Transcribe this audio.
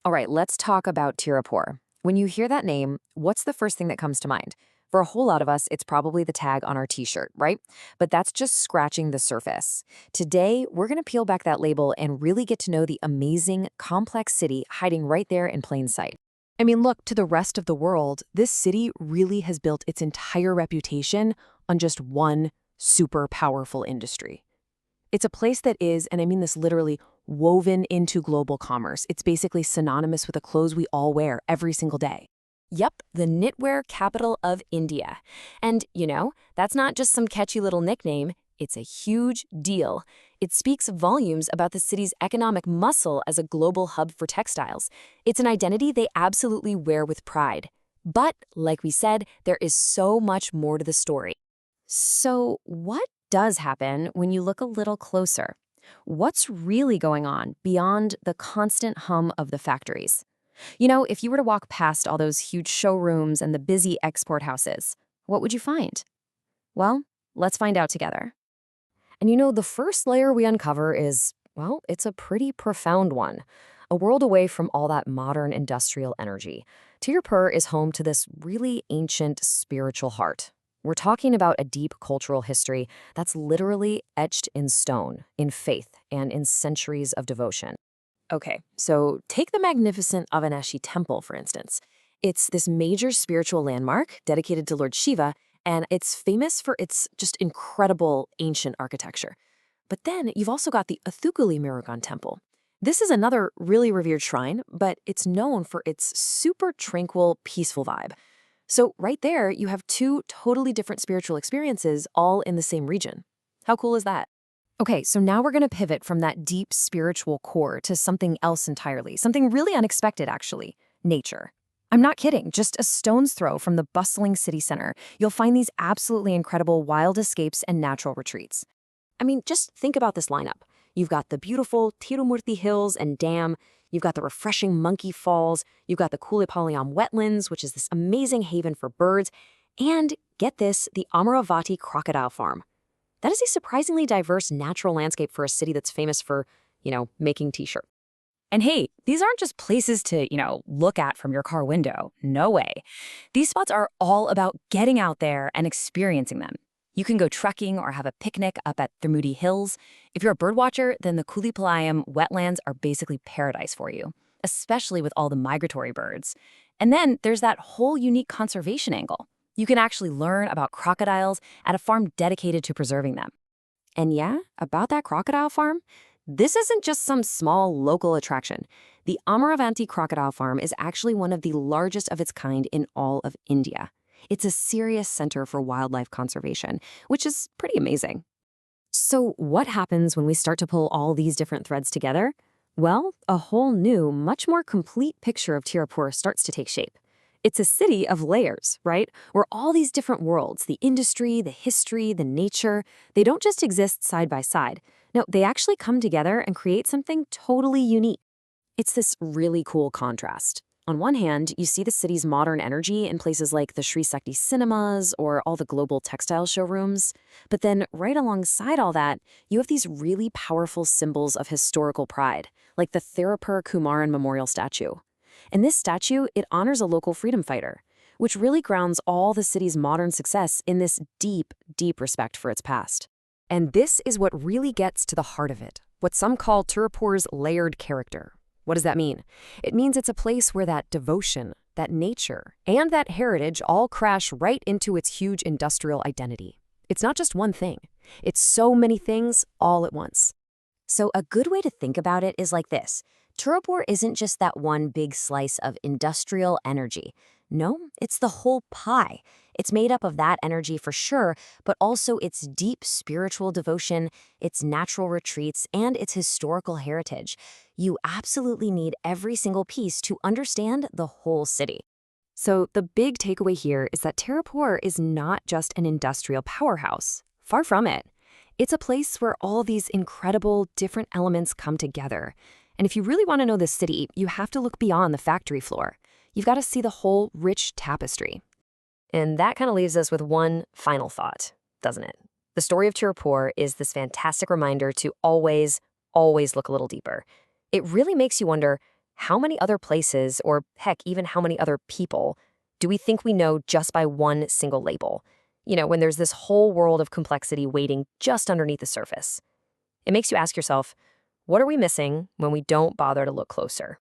All right, let's talk about Tiruppur. When you hear that name, what's the first thing that comes to mind? For a whole lot of us, it's probably the tag on our t-shirt, right? But that's just scratching the surface. Today, we're going to peel back that label and really get to know the amazing, complex city hiding right there in plain sight. I mean, look, to the rest of the world, this city really has built its entire reputation on just one super powerful industry. It's a place that is, and I mean this literally, woven into global commerce. It's basically synonymous with the clothes we all wear every single day. Yep, the knitwear capital of India. And, that's not just some catchy little nickname, it's a huge deal. It speaks volumes about the city's economic muscle as a global hub for textiles. It's an identity they absolutely wear with pride. But, like we said, there is so much more to the story. So, what does happen when you look a little closer? What's really going on beyond the constant hum of the factories? If you were to walk past all those huge showrooms and the busy export houses, what would you find? Well, let's find out together. And the first layer we uncover is, well, it's a pretty profound one. A world away from all that modern industrial energy, Tiruppur is home to this really ancient spiritual heart. We're talking about a deep cultural history that's literally etched in stone, in faith, and in centuries of devotion. Okay, so take the magnificent Avinashi temple, for instance. It's this major spiritual landmark dedicated to Lord Shiva, and it's famous for its just incredible ancient architecture. But then you've also got the Uthukuli Murugan temple. This is another really revered shrine, but it's known for its super tranquil, peaceful vibe. So right there, you have two totally different spiritual experiences all in the same region. How cool is that? Okay, so now we're going to pivot from that deep spiritual core to something else entirely, something really unexpected, actually, nature. I'm not kidding, just a stone's throw from the bustling city center, you'll find these absolutely incredible wild escapes and natural retreats. I mean, just think about this lineup. You've got the beautiful Tiruppur Hills and Dam, you've got the refreshing Monkey Falls, you've got the Kulipalayam wetlands, which is this amazing haven for birds, and, get this, the Amaravati crocodile farm. That is a surprisingly diverse natural landscape for a city that's famous for, making t-shirts. And hey, these aren't just places to, look at from your car window. No way. These spots are all about getting out there and experiencing them. You can go trekking or have a picnic up at Tiruppur Hills. If you're a birdwatcher, then the Kulipalayam wetlands are basically paradise for you, especially with all the migratory birds. And then there's that whole unique conservation angle. You can actually learn about crocodiles at a farm dedicated to preserving them. And yeah, about that crocodile farm, this isn't just some small local attraction. The Amaravati crocodile farm is actually one of the largest of its kind in all of India. It's a serious center for wildlife conservation, which is pretty amazing. So what happens when we start to pull all these different threads together? Well, a whole new, much more complete picture of Tiruppur starts to take shape. It's a city of layers, right? Where all these different worlds, the industry, the history, the nature, they don't just exist side by side. No, they actually come together and create something totally unique. It's this really cool contrast. On one hand, you see the city's modern energy in places like the Sri Sakti cinemas or all the global textile showrooms. But then right alongside all that, you have these really powerful symbols of historical pride, like the Tiruppur Kumaran Memorial Statue. And this statue, it honors a local freedom fighter, which really grounds all the city's modern success in this deep, deep respect for its past. And this is what really gets to the heart of it, what some call Tiruppur's layered character. What does that mean? It means it's a place where that devotion, that nature, and that heritage all crash right into its huge industrial identity. It's not just one thing. It's so many things all at once. So a good way to think about it is like this. Tiruppur isn't just that one big slice of industrial energy. No, it's the whole pie. It's made up of that energy for sure, but also its deep spiritual devotion, its natural retreats, and its historical heritage. You absolutely need every single piece to understand the whole city. So the big takeaway here is that Tiruppur is not just an industrial powerhouse. Far from it. It's a place where all these incredible different elements come together. And if you really want to know this city, you have to look beyond the factory floor. You've got to see the whole rich tapestry. And that kind of leaves us with one final thought, doesn't it? The story of Tiruppur is this fantastic reminder to always look a little deeper. It really makes you wonder, how many other places, or heck, even how many other people, do we think we know just by one single label? When there's this whole world of complexity waiting just underneath the surface. It makes you ask yourself, what are we missing when we don't bother to look closer?